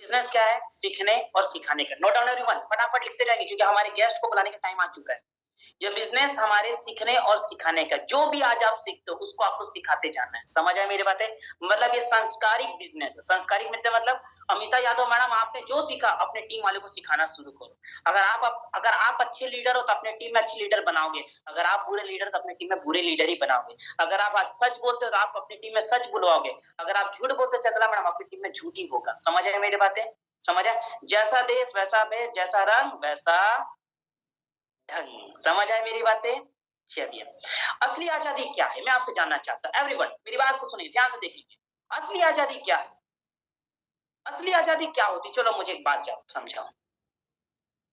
Business क्या है? सीखने और सिखाने का। नोट डाउन एवरीवन, फटाफट लिखते जाएंगे क्योंकि हमारे गेस्ट को बुलाने का टाइम आ चुका है। ये बिजनेस हमारे सीखने और सिखाने का, जो भी आज आप सीखते हो उसको आपको सिखाते जाना है। समझ आए मेरी बातें? मतलब ये संस्कारिक बिजनेस है। संस्कारिक मतलब अमिता यादव मैडम, आपने जो सीखा अपने टीम वाले को सिखाना शुरू करो। अगर आप अच्छे लीडर हो तो अपने टीम में अच्छे लीडर बनाओगे। अगर आप बुरे लीडर तो अपने टीम में बुरे लीडर ही बनाओगे। अगर आप आज सच बोलते हो तो आप अपनी टीम में सच बुलवाओगे। अगर आप झूठ बोलते हो चंद्रा मैडम, अपनी टीम में झूठ ही होगा। समझ आए मेरी बातें? समझ आए? जैसा देश वैसा भेष, जैसा रंग वैसा ढंग। समझ आए मेरी बातें? चलिए, असली आजादी क्या है मैं आपसे जानना चाहता हूं। एवरीवन मेरी बात को सुनिए, ध्यान से देख लीजिए। असली आजादी क्या है? असली आजादी क्या होती? चलो मुझे एक बात समझाओ।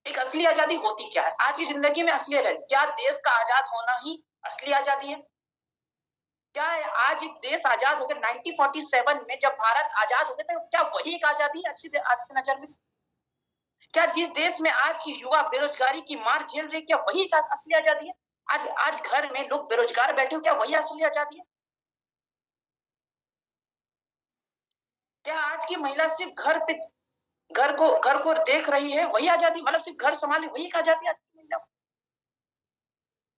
एक असली आजादी होती क्या है आज की जिंदगी में? असली आजादी क्या? देश का आजाद होना ही असली आजादी है? क्या है आज देश आजाद हो गया 1947 में, जब भारत आजाद हो गया, तो क्या वही एक आजादी है आज की नजर में? क्या जिस देश में आज की युवा बेरोजगारी की मार झेल रही, क्या वही असली आजादी है? आज घर में लोग बेरोजगार बैठे हो, क्या वही असली आजादी है? क्या आज की महिला सिर्फ घर को देख रही है, वही आजादी? मतलब सिर्फ घर संभाले, वही एक आजादी आज की महिला?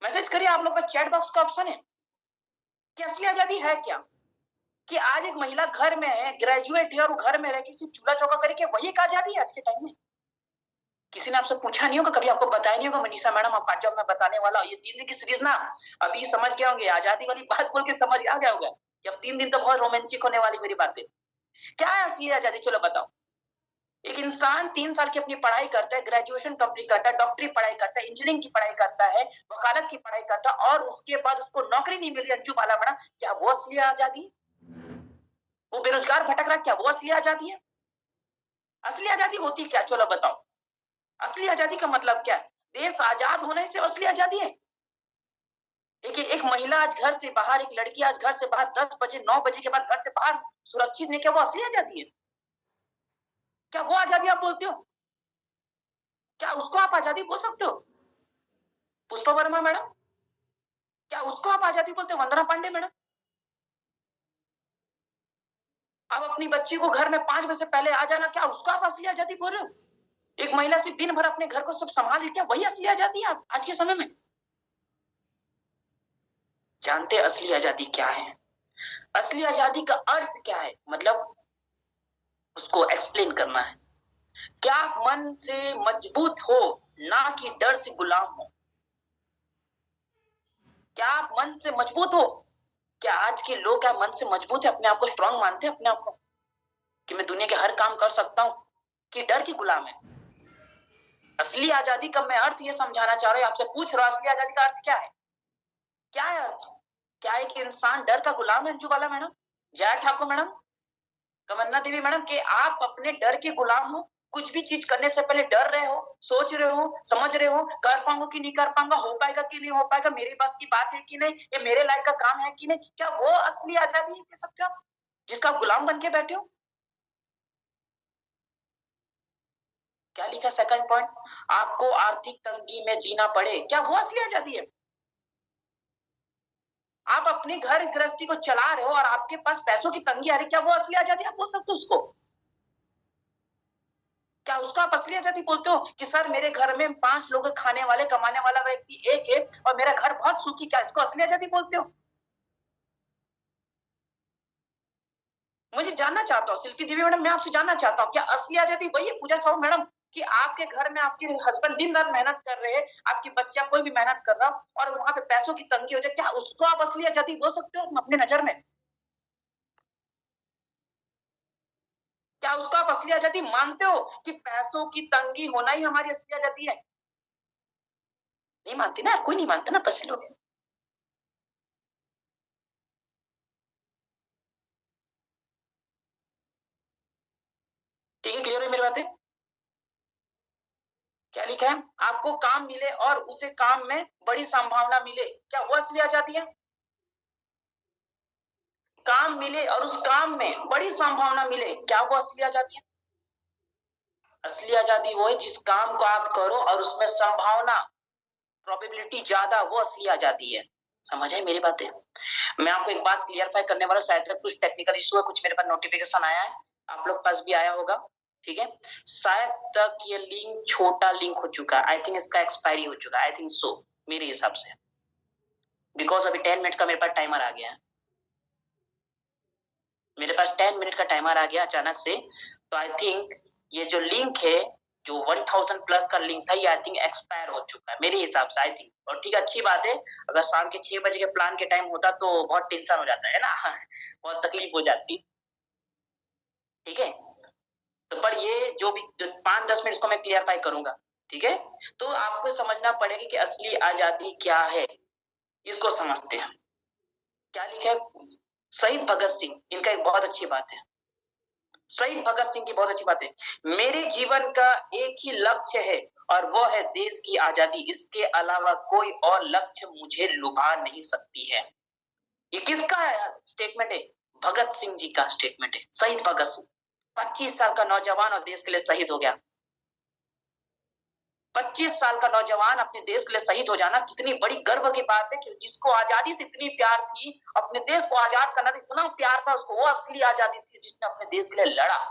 मैसेज करिए, आप लोग का चैट बॉक्स का ऑप्शन है कि असली आजादी है क्या? कि आज एक महिला घर में है, ग्रेजुएट है, और वो घर में रह के सिर्फ चूल्हा चौका करके, वही एक आजादी है आज के टाइम में? किसी ने आपसे पूछा नहीं होगा, कभी आपको बताया नहीं होगा, मनीषा मैडम आपका जब मैं बताने वाला ये 3 दिन की सीरीज ना, अभी समझ गए होंगे, आजादी वाली बात बोल के समझ आ गया होगा कि अब 3 दिन तो बहुत रोमांचिक होने वाली मेरी बातें। क्या है असली आजादी? चलो बताओ। एक इंसान 3 साल की अपनी पढ़ाई करता है, ग्रेजुएशन कंप्लीट करता है, डॉक्टरी पढ़ाई करता है, इंजीनियरिंग की पढ़ाई करता है, वकालत की पढ़ाई करता है, और उसके बाद उसको नौकरी नहीं मिली, अंजू बाला मैडम, क्या वो असली आजादी? वो बेरोजगार भटक रहा है, क्या वो असली आजादी है? असली आजादी होती क्या? चलो बताओ। असली आजादी का मतलब क्या है? देश आजाद होने से असली आजादी है? देखिए, एक महिला आज घर से बाहर, एक लड़की आज घर से बाहर 10 बजे 9 बजे के बाद घर से बाहर सुरक्षित नहीं, क्या वो असली आजादी है? क्या वो आजादी आप बोलते हो? क्या उसको आप आजादी बोल सकते हो? पुष्पा वर्मा मैडम, क्या उसको आप आजादी बोलते हो? वंदना पांडे मैडम, आप अपनी बच्ची को घर में 5 बजे से पहले आ जाना, क्या उसको आप असली आजादी बोल रहे हो? एक महिला सिर्फ दिन भर अपने घर को सब संभाल रही, क्या वही असली आजादी है आप आज के समय में? जानते असली आजादी क्या है? असली आजादी का अर्थ क्या है, मतलब उसको एक्सप्लेन करना है। क्या आप मन से मजबूत हो, ना कि डर से गुलाम हो? क्या आप मन से मजबूत हो? क्या आज के लोग क्या मन से मजबूत है, अपने आप को स्ट्रांग मानते हैं अपने आप को कि मैं दुनिया के हर काम कर सकता हूं, कि डर की गुलाम है? असली आजादी का मैं अर्थ ये समझाना चाह रहा हूं, आपसे पूछ रहा हूं, असली आजादी का अर्थ क्या है? क्या है अर्थ? क्या है कि इंसान डर का गुलाम है? अंजू बाला मैडम, जया ठाकुर मैडम, कमन्ना देवी मैडम, के आप अपने डर के गुलाम हो? कुछ भी चीज करने से पहले डर रहे हो, सोच रहे हो, समझ रहे हो, कर पाऊंगा कि नहीं कर पाऊंगा, हो पाएगा कि नहीं हो पाएगा, मेरे बस की बात है कि नहीं, ये मेरे लायक का काम है कि नहीं? क्या वो असली आजादी है कह सकते हो आप, जिसका आप गुलाम बन के बैठे हो? क्या लिखा सेकंड पॉइंट? आपको आर्थिक तंगी में जीना पड़े, क्या वो असली आजादी है? आप अपने घर गृहस्थी को चला रहे हो और आपके पास पैसों की तंगी आ रही, क्या वो असली आजादी आप बोल सकते हो उसको? क्या उसको आप असली आजादी बोलते हो कि सर मेरे घर में 5 लोग खाने वाले, कमाने वाला व्यक्ति एक है और मेरा घर बहुत सुखी, क्या इसको असली आजादी बोलते हो? मुझे जानना चाहता हूँ शिल्पी देवी मैडम, मैं आपसे जानना चाहता हूँ, क्या असली आजादी वही है पूजा साहू मैडम कि आपके घर में आपके हस्बैंड दिन रात मेहनत कर रहे हैं, आपकी बच्चा कोई भी मेहनत कर रहा हो और वहां पे पैसों की तंगी हो जाए, क्या उसको आप असली आजादी बोल सकते हो अपने नजर में? क्या उसको आप असली आजादी मानते हो कि पैसों की तंगी होना ही हमारी असली आजादी है? नहीं मानती ना, कोई नहीं मानता ना, पैसे लोग। ठीक है, क्लियर है मेरी बातें? क्या लिखा है? आपको काम मिले और उसे काम में बड़ी संभावना मिले, क्या वो असली आजादी है? काम मिले और उस काम में बड़ी संभावना मिले, क्या वो असली आजादी है? असली आजादी वो है जिस काम को आप करो और उसमें संभावना, प्रोबेबिलिटी ज्यादा, वो असली आजादी है। समझ है मेरी बातें? मैं आपको एक बात क्लियरफाई करने वाला, शायद तक कुछ टेक्निकल इशू है, कुछ मेरे पास नोटिफिकेशन आया है, आप लोग पास भी आया होगा। ठीक है, शायद तक ये लिंक छोटा लिंक हो चुका है, आई थिंक इसका एक्सपायरी हो चुका है, आई थिंक सो मेरे हिसाब से, बिकॉज अभी 10 मिनट का मेरे पास टाइमर आ गया है, मेरे पास 10 मिनट का टाइमर आ गया अचानक से, तो आई थिंक ये जो लिंक है, जो 1000 प्लस का लिंक था, ये आई थिंक एक्सपायर हो चुका है मेरे हिसाब से, आई थिंक। और ठीक है, अच्छी बात है, अगर शाम के 6 बजे के प्लान के टाइम होता तो बहुत टेंशन हो जाता है ना बहुत तकलीफ हो जाती, ठीक है। तो पर ये जो भी 5-10 मिनट को मैं क्लियरफाई करूंगा, ठीक है। तो आपको समझना पड़ेगा कि असली आजादी क्या है, इसको समझते हैं। क्या लिखा है? शहीद भगत सिंह, इनका एक बहुत अच्छी बात है, शहीद भगत सिंह की बहुत अच्छी बात है, मेरे जीवन का एक ही लक्ष्य है और वो है देश की आजादी, इसके अलावा कोई और लक्ष्य मुझे लुभा नहीं सकती है। ये किसका स्टेटमेंट है? भगत सिंह जी का स्टेटमेंट है, शहीद भगत सिंह। 25 साल का नौजवान और देश के लिए शहीद हो गया। 25 साल का नौजवान अपने देश के लिए शहीद हो जाना कितनी बड़ी गर्व की बात है, कि जिसको आजादी से इतनी प्यार थी, अपने देश को आजाद करना था, इतना प्यार था उसको, वो असली आजादी थी जिसने अपने देश के लिए लड़ा।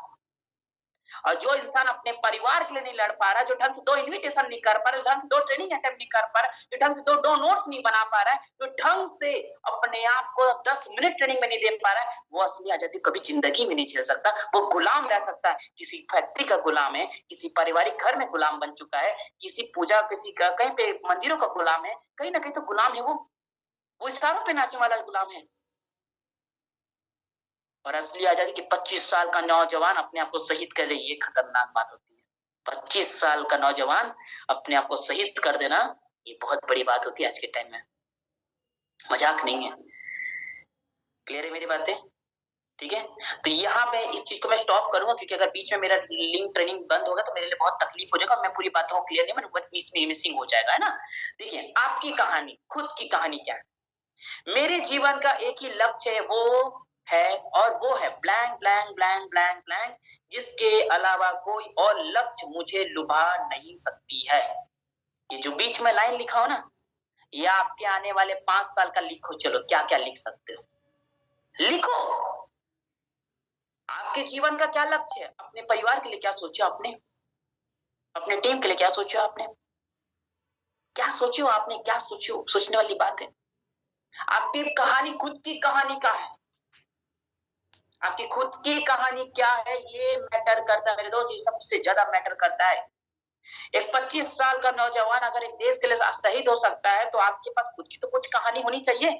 और जो इंसान अपने परिवार के लिए नहीं लड़ पा रहा, जो ढंग से 2 इन्विटेशन नहीं कर पा रहा, जो ढंग से 2 ट्रेनिंग अटेम्प्ट नहीं कर पा रहा, जो ढंग से 2 नोट्स नहीं बना पा रहा है, जो ढंग से अपने आप को 10 मिनट ट्रेनिंग में नहीं दे पा रहा है, वो असली आजादी कभी जिंदगी में नहीं झेल सकता। वो गुलाम रह सकता है, किसी फैक्ट्री का गुलाम है, किसी पारिवारिक घर में गुलाम बन चुका है, किसी पूजा, किसी का कहीं पे मंदिरों का गुलाम है, कहीं ना कहीं तो गुलाम है वो इशारों पे नाचने वाला गुलाम है। और असली आजादी की 25 साल का नौजवान अपने आप को शहीद कर दे, ये खतरनाक बात होती है। 25 साल का नौजवान अपने आप को शहीद कर देना, ये बहुत बड़ी बात होती है आज के टाइम में, मजाक नहीं है। क्लियर है मेरी बातें? ठीक है, तो यहाँ पे इस चीज को मैं स्टॉप करूंगा, क्योंकि अगर बीच में मेरा लिंक ट्रेनिंग बंद होगा तो मेरे लिए बहुत तकलीफ हो जाएगा, मैं पूरी बातों को क्लियर नहीं, मैं मिसिंग हो जाएगा, है ना। देखिए, आपकी कहानी, खुद की कहानी क्या है? मेरे जीवन का एक ही लक्ष्य है, वो है, और वो है blank blank blank blank blank, जिसके अलावा कोई और लक्ष्य मुझे लुभा नहीं सकती है। ये जो बीच में लाइन लिखा हो ना, ये आपके आने वाले 5 साल का लिखो, चलो क्या क्या लिख सकते हो, लिखो। आपके जीवन का क्या लक्ष्य है? अपने परिवार के लिए क्या सोचा आपने? अपने टीम के लिए क्या सोचा आपने? क्या सोचो आपने, क्या सोचो, सोचने वाली बात है। आपकी कहानी, खुद की कहानी का है, आपकी खुद की कहानी क्या है, ये मैटर करता है मेरे दोस्त, ये सबसे ज्यादा मैटर करता है। एक 25 साल का नौजवान अगर एक देश के लिए शहीद हो सकता है, तो आपके पास खुद की तो कुछ कहानी होनी चाहिए,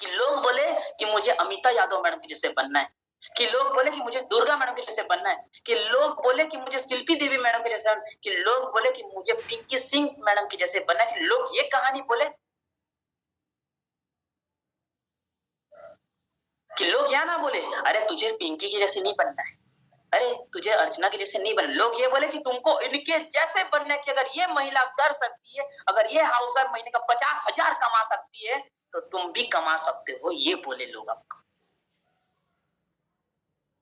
कि लोग बोले कि मुझे अमिता यादव मैडम के जैसे बनना है, कि लोग बोले कि मुझे दुर्गा मैडम के जैसे बनना है, कि लोग बोले कि मुझे शिल्पी देवी मैडम के जैसे, कि लोग बोले कि मुझे पिंकी सिंह मैडम के जैसे बनना है, कि लोग ये कहानी बोले, कि लोग क्या ना बोले, अरे तुझे पिंकी के जैसे नहीं बनना है, अरे तुझे अर्चना के जैसे नहीं बनना। लोग ये बोले कि तुमको इनके जैसे बनने की, अगर ये महिला कर सकती है, अगर ये हाउसर महीने का 50,000 कमा सकती है, तो तुम भी कमा सकते हो, ये बोले लोग आपको।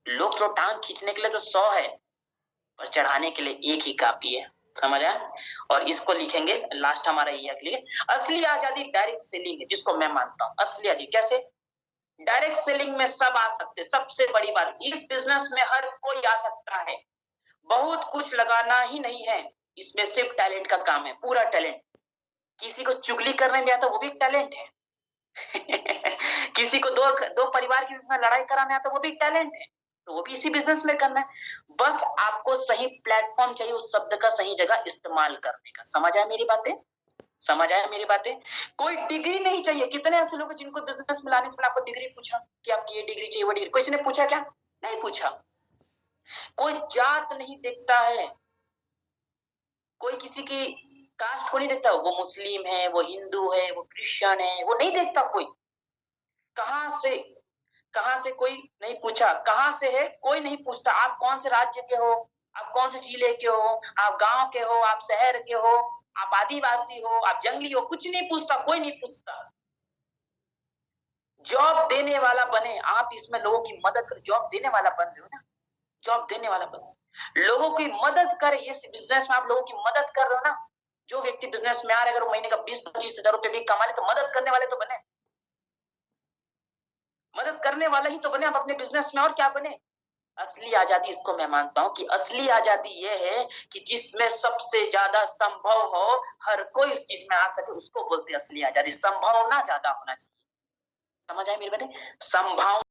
लोग तो टांग खींचने के लिए तो 100 है, और चढ़ाने के लिए एक ही काफी है, समझ आया। और इसको लिखेंगे लास्ट हमारा ये है, असली आजादी डायरेक्ट सेलिंग है, जिसको मैं मानता हूं असली आजादी। कैसे? डायरेक्ट सेलिंग में सब आ सकते, सबसे बड़ी बात, इस बिजनेस में हर कोई आ सकता है, बहुत कुछ लगाना ही नहीं है, इसमें सिर्फ टैलेंट का काम है, पूरा टैलेंट। किसी को चुगली करने में आता वो भी एक टैलेंट है किसी को दो परिवार के बीच में लड़ाई कराने आता वो भी टैलेंट है, तो वो भी इसी बिजनेस में करना है। बस आपको सही प्लेटफॉर्म चाहिए, उस शब्द का सही जगह इस्तेमाल करने का। समझ आया मेरी बातें? समझ आया मेरी बातें? कोई डिग्री नहीं चाहिए। कितने ऐसे लोग हैं जिनको बिजनेस में लाने से पहले आपको डिग्री पूछा कि आपकी ये डिग्री चाहिए, वो डिग्री, किसी ने पूछा क्या? नहीं पूछा। कोई जात नहीं देखता है, कोई किसी की कास्ट को नहीं देखता, वो मुस्लिम है, वो हिंदू है, वो क्रिश्चियन है, वो नहीं देखता कोई। कहां से कोई नहीं पूछा, कहां से है कोई नहीं पूछता, आप कौन से राज्य के हो, आप कौन से जिले के हो, आप गांव के हो, आप शहर के हो, आप आदिवासी हो, आप जंगली हो, कुछ नहीं पूछता, कोई नहीं पूछता। जॉब देने वाला बने आप, इसमें लोगों की मदद कर, जॉब देने वाला बन रहे हो ना, जॉब देने वाला बने, लोगों की मदद करे, इस बिजनेस में आप लोगों की मदद कर रहे हो ना। जो व्यक्ति बिजनेस में आ रहे, अगर वो महीने का 20-25 हजार रुपए भी कमा ले, तो मदद करने वाले तो बने, मदद करने वाला ही तो बने आप अपने बिजनेस में, और क्या बने। असली आजादी इसको मैं मानता हूं कि असली आजादी ये है कि जिसमें सबसे ज्यादा संभव हो, हर कोई उस चीज में आ सके, उसको बोलते हैं असली आजादी। संभावना ज्यादा होना चाहिए। समझ आए मेरी बातें? संभावना